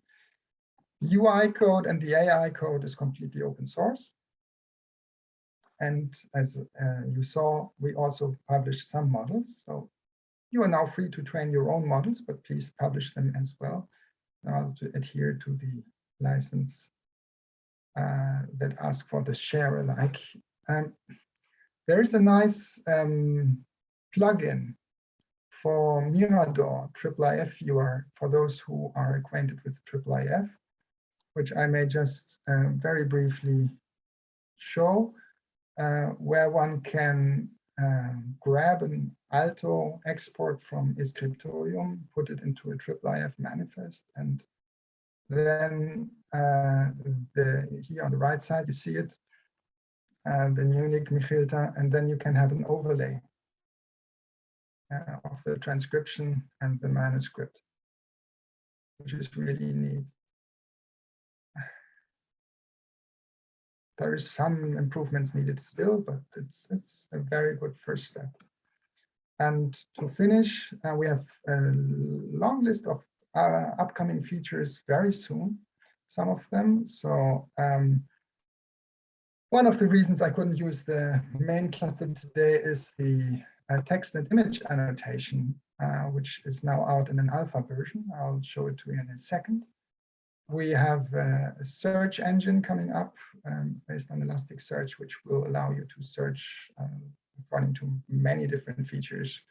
UI code and the AI code is completely open source. And as you saw, we also published some models. So you are now free to train your own models, but please publish them as well in order to adhere to the license that ask for the share alike. There is a nice plugin for Mirador IIIF viewer for those who are acquainted with IIIF, which I may just very briefly show, where one can grab an Alto export from eScriptorium, put it into a IIIF manifest, and then here on the right side, you see it, the Munich Michilta, and then you can have an overlay of the transcription and the manuscript, which is really neat. There is some improvements needed still, but it's a very good first step. And to finish, we have a long list of upcoming features very soon, some of them. So one of the reasons I couldn't use the main cluster today is the text and image annotation, which is now out in an alpha version. I'll show it to you in a second. We have a search engine coming up based on Elasticsearch, which will allow you to search according to many different features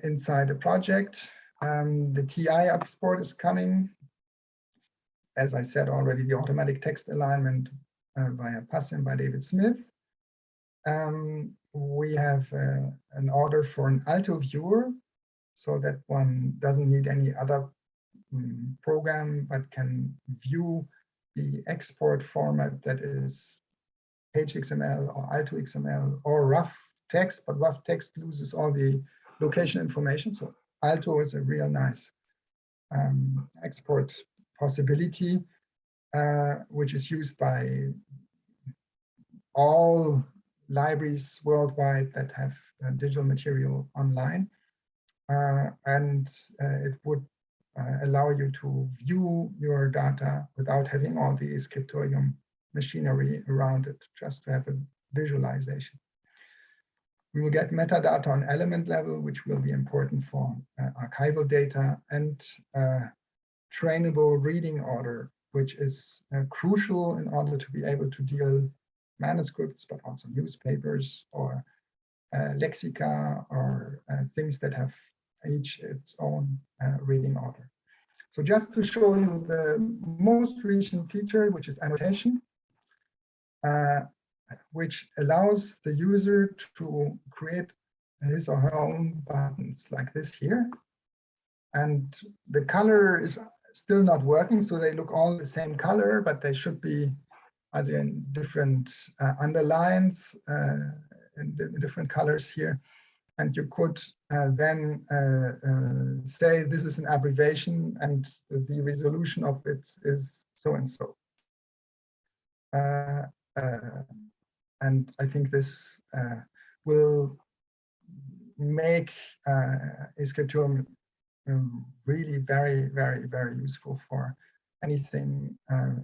inside a project. The TI export is coming. As I said already, the automatic text alignment via Passim by David Smith. We have an order for an Alto viewer, so that one doesn't need any other program, but can view the export format that is page XML or Alto XML or rough text, but rough text loses all the location information. So Alto is a real nice export possibility, which is used by all libraries worldwide that have digital material online. And it would allow you to view your data without having all the eScriptorium machinery around it, just to have a visualization. We will get metadata on element level, which will be important for archival data, and trainable reading order, which is crucial in order to be able to deal manuscripts, but also newspapers or lexica or things that have each its own reading order. So just to show you the most recent feature, which is annotation. which allows the user to create his or her own buttons like this here. And the color is still not working, so they look all the same color, but they should be either in different underlines, in different colors here. And you could then say this is an abbreviation and the resolution of it is so and so. And I think this will make eScriptorium really very, very, very useful for anything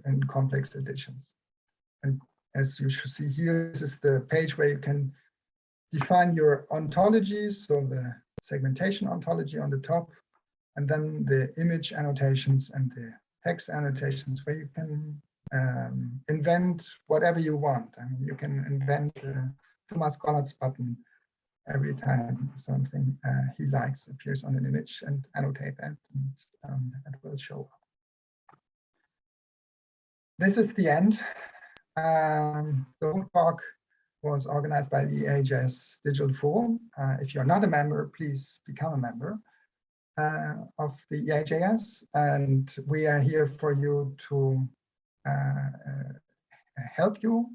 in complex editions. And as you should see here, this is the page where you can define your ontologies, so the segmentation ontology on the top, and then the image annotations and the text annotations, where you can invent whatever you want. I mean, you can invent Thomas Gollard's button every time something he likes appears on an image, and annotate that, and it will show up. This is the end. The whole talk was organized by the EAJS Digital Forum. If you're not a member, please become a member of the EAJS, and we are here for you to help you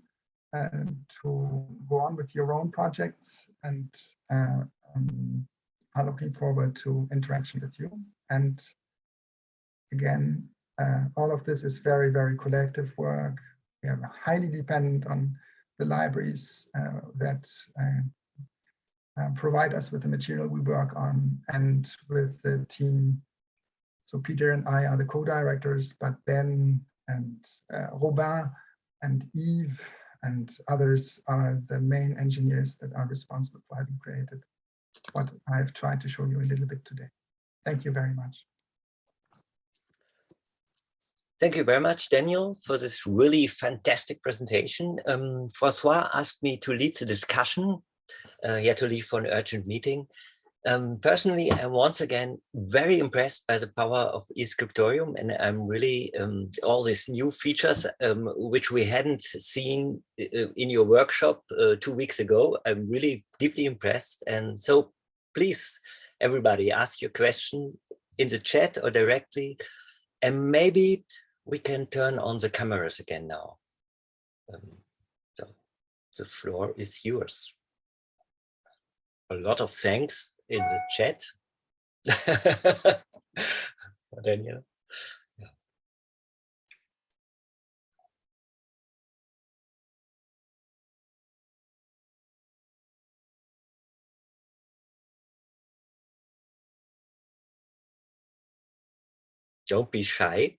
to go on with your own projects, and are looking forward to interaction with you. And again, all of this is very, very collective work. We are highly dependent on the libraries that provide us with the material we work on, and with the team. So Peter and I are the co-directors, but Ben and Robin and Yves and others are the main engineers that are responsible for having created what I've tried to show you a little bit today. Thank you very much. Thank you very much, Daniel, for this really fantastic presentation. François asked me to lead the discussion. He had to leave for an urgent meeting. Personally, I'm once again very impressed by the power of eScriptorium, and I'm really all these new features which we hadn't seen in your workshop 2 weeks ago. I'm really deeply impressed, and so please, everybody, ask your question in the chat or directly, and maybe we can turn on the cameras again now. So the floor is yours. A lot of thanks in the chat. Daniel. Yeah. Don't be shy.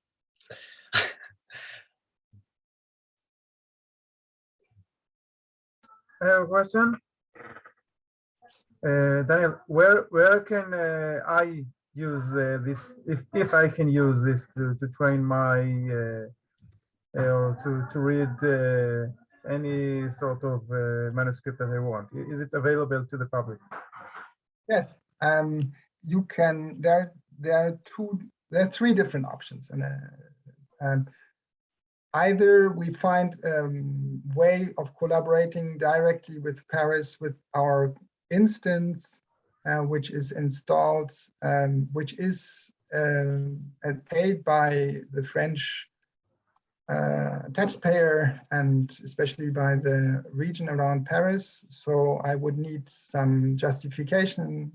I have a question. Daniel, where can I use this, if I can use this to train my or to read any sort of manuscript that I want? Is it available to the public? Yes, you can. There are three different options, and either we find a way of collaborating directly with Paris with our instance, which is installed, which is paid by the French taxpayer, and especially by the region around Paris. So I would need some justification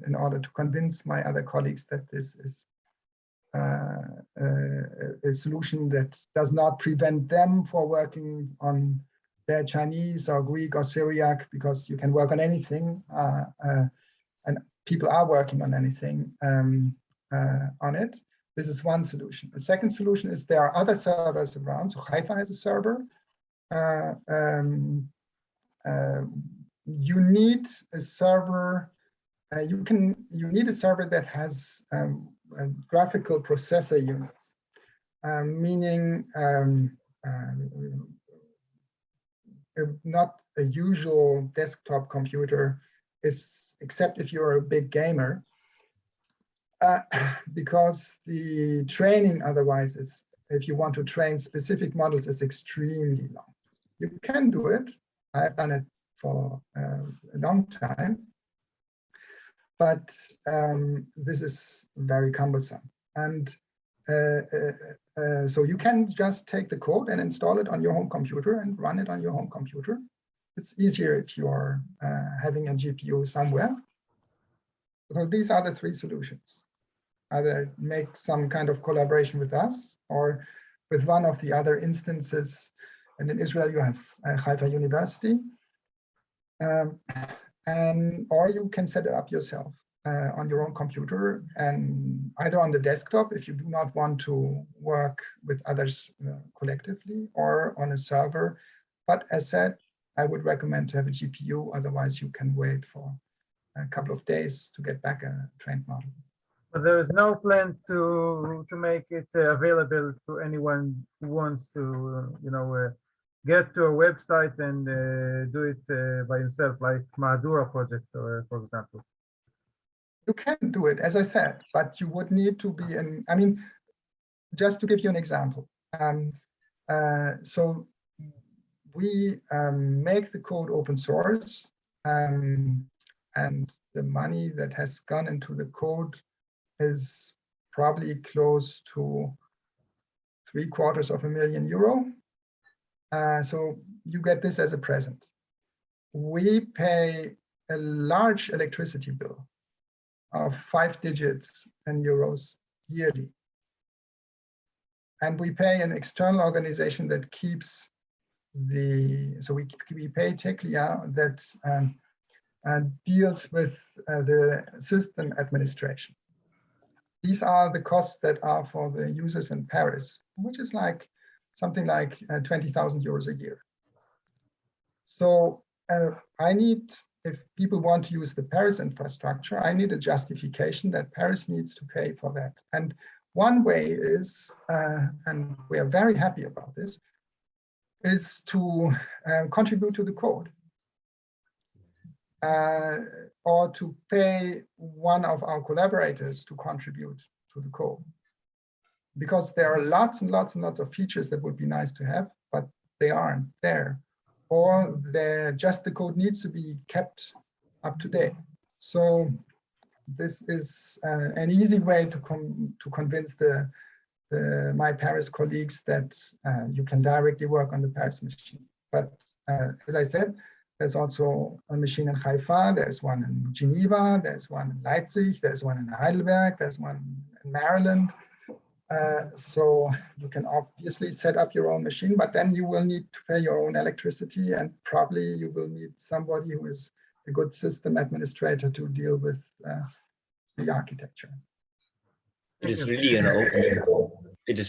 in order to convince my other colleagues that this is a solution that does not prevent them for working on their Chinese or Greek or Syriac, because you can work on anything, and people are working on anything on it. This is one solution. The second solution is there are other servers around. So Haifa has a server. You need a server. You need a server that has graphical processor units, meaning not a usual desktop computer, except if you're a big gamer, because the training otherwise is, if you want to train specific models, is extremely long. You can do it. I've done it for a long time, but this is very cumbersome. And so you can just take the code and install it on your home computer and run it on your home computer. It's easier if you're having a GPU somewhere. So these are the three solutions. Either make some kind of collaboration with us or with one of the other instances. And in Israel, you have Haifa University. Or you can set it up yourself on your own computer, and either on the desktop if you do not want to work with others collectively, or on a server. But as said, I would recommend to have a GPU, otherwise you can wait for a couple of days to get back a trained model. But there is no plan to make it available to anyone who wants to, get to a website and do it by himself, like Mahadura project, or for example. You can do it, as I said, but you would need to be in. I mean, just to give you an example. So we make the code open source, and the money that has gone into the code is probably close to €750,000. So you get this as a present. We pay a large electricity bill of 5 digits in euros yearly. And we pay an external organization that keeps so we pay Teclia that deals with the system administration. These are the costs that are for the users in Paris, which is like something like 20,000 euros a year. So I need, if people want to use the Paris infrastructure, I need a justification that Paris needs to pay for that. And one way is, and we are very happy about this, is to contribute to the code. Or to pay one of our collaborators to contribute to the code. Because there are lots and lots and lots of features that would be nice to have, but they aren't there. Or just the code needs to be kept up to date. So this is an easy way to convince my Paris colleagues that you can directly work on the Paris machine. But as I said, there's also a machine in Haifa, there's one in Geneva, there's one in Leipzig, there's one in Heidelberg, there's one in Maryland. So you can obviously set up your own machine, but then you will need to pay your own electricity, and probably you will need somebody who is a good system administrator to deal with the architecture. It is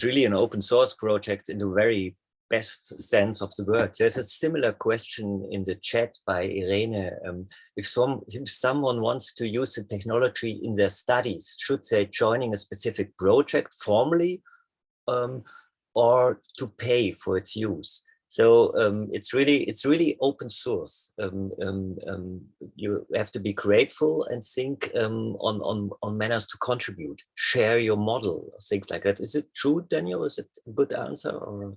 really an open source project in the very best sense of the word. There's a similar question in the chat by Irene. If someone wants to use the technology in their studies, should they joining a specific project formally, or to pay for its use? So it's really open source. You have to be grateful and think on manners to contribute, share your model, things like that. Is it true, Daniel? Is it a good answer? Or?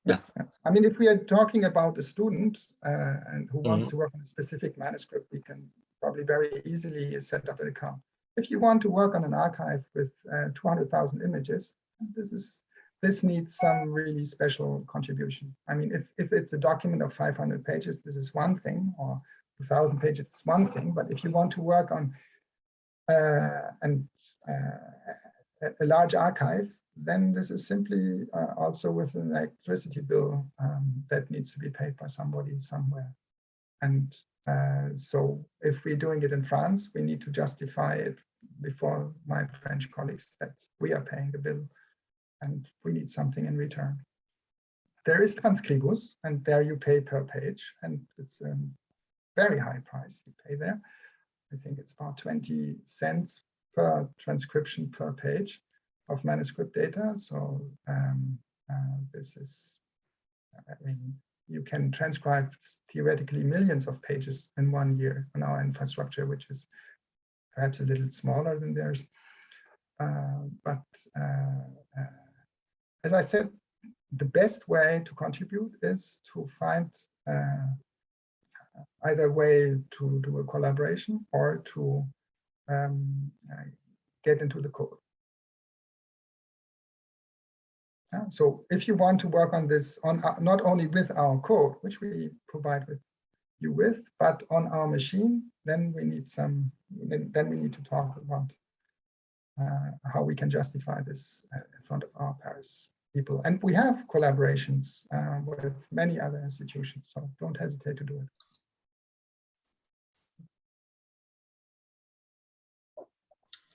Yeah. I mean, if we are talking about a student and who wants to work on a specific manuscript, we can probably very easily set up an account. If you want to work on an archive with 200,000 images, this needs some really special contribution. I mean, if it's a document of 500 pages, this is one thing, or 1,000 pages is one thing. But if you want to work on a large archive, then this is simply also with an electricity bill that needs to be paid by somebody somewhere. And so if we're doing it in France, we need to justify it before my French colleagues that we are paying the bill and we need something in return. There is Transcribus, and there you pay per page, and it's a very high price you pay there. I think it's about 20 cents per transcription per page of manuscript data. So this is, I mean, you can transcribe theoretically millions of pages in 1 year on our infrastructure, which is perhaps a little smaller than theirs. But as I said, the best way to contribute is to find either a way to do a collaboration or to get into the code. So if you want to work on this, on not only with our code, which we provide you with, but on our machine, then we need to talk about how we can justify this in front of our Paris people. And we have collaborations with many other institutions, so don't hesitate to do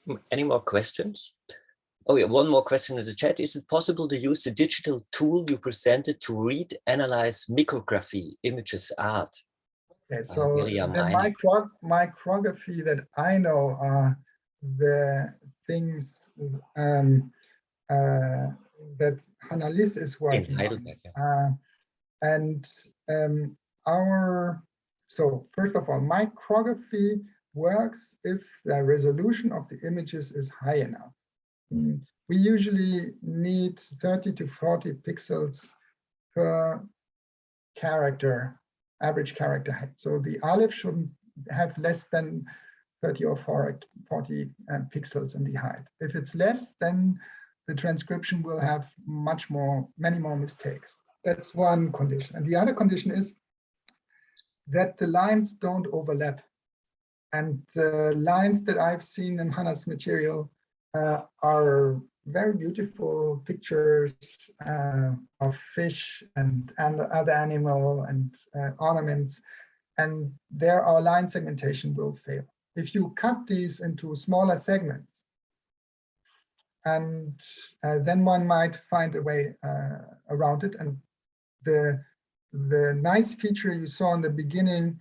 it. Any more questions? Oh yeah, one more question in the chat. Is it possible to use the digital tool you presented to read, analyze micrography, images, art? Okay, so the micrography that I know are the things that Hannah-Liz is working on. So first of all, micrography works if the resolution of the images is high enough. We usually need 30 to 40 pixels per character, average character height. So the Aleph shouldn't have less than 30 or 40 pixels in the height. If it's less, then the transcription will have many more mistakes. That's one condition. And the other condition is that the lines don't overlap. And the lines that I've seen in Hannah's material are very beautiful pictures of fish and other animal and ornaments. And there our line segmentation will fail. If you cut these into smaller segments, and then one might find a way around it. And the nice feature you saw in the beginning,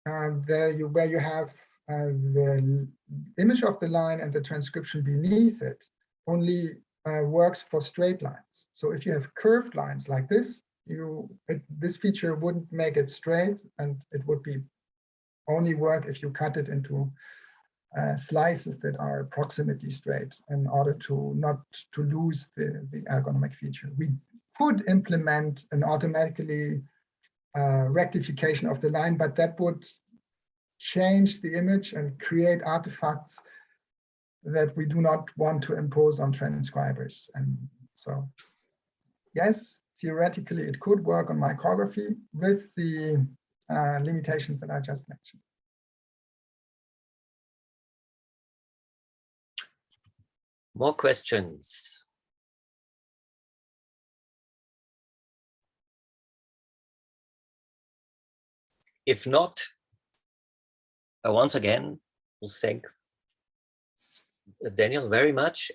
where you have the image of the line and the transcription beneath it, only works for straight lines. So if you have curved lines like this, this feature wouldn't make it straight, and it would be only work if you cut it into slices that are approximately straight in order to not to lose the ergonomic feature. We could implement an automatically rectification of the line, but that would change the image and create artifacts that we do not want to impose on transcribers. And so, yes, theoretically, it could work on micrography with the limitations that I just mentioned. More questions? If not, once again, we'll thank Daniel very much,